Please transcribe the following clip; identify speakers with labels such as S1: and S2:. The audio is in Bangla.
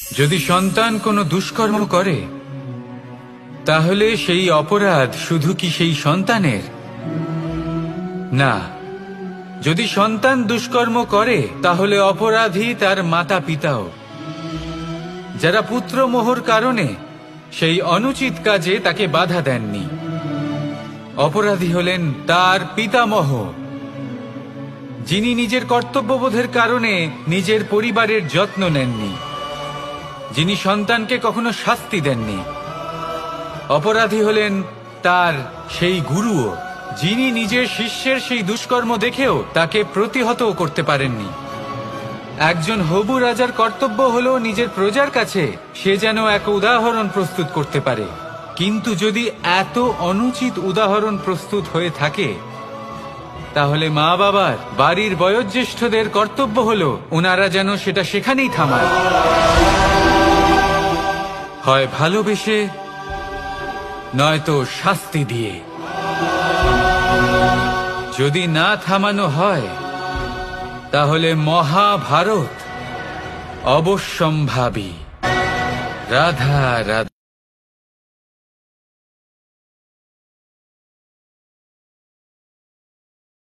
S1: যদি সন্তান কোনো দুষ্কর্ম করে তাহলে সেই অপরাধ শুধু কি সেই সন্তানের? না, যদি সন্তান দুষ্কর্ম করে তাহলে অপরাধী তার মাতা পিতাও, যারা পুত্রমোহর কারণে সেই অনুচিত কাজে তাকে বাধা দেননি। অপরাধী হলেন তার পিতামহ, যিনি নিজের কর্তব্যবোধের কারণে নিজের পরিবারের যত্ন নেননি, যিনি সন্তানকে কখনো শাস্তি দেননি। অপরাধী হলেন তার সেই গুরুও, যিনি নিজের শিষ্যের সেই দুষ্কর্ম দেখেও তাকে প্রতিহত করতে পারেননি। একজন হবু রাজার কর্তব্য হলো নিজের প্রজার কাছে সে যেন এক উদাহরণ প্রস্তুত করতে পারে, কিন্তু যদি এত অনুচিত উদাহরণ প্রস্তুত হয়ে থাকে তাহলে মা বাবার, বাড়ির বয়োজ্যেষ্ঠদের কর্তব্য হলো ওনারা যেন সেটা সেখানেই থামায়, হয় ভালোবেসে নয়তো শাস্তি দিয়ে। যদি না থামানো হয় তাহলে মহাভারত অবশ্যম্ভাবী। রাধা রাধা।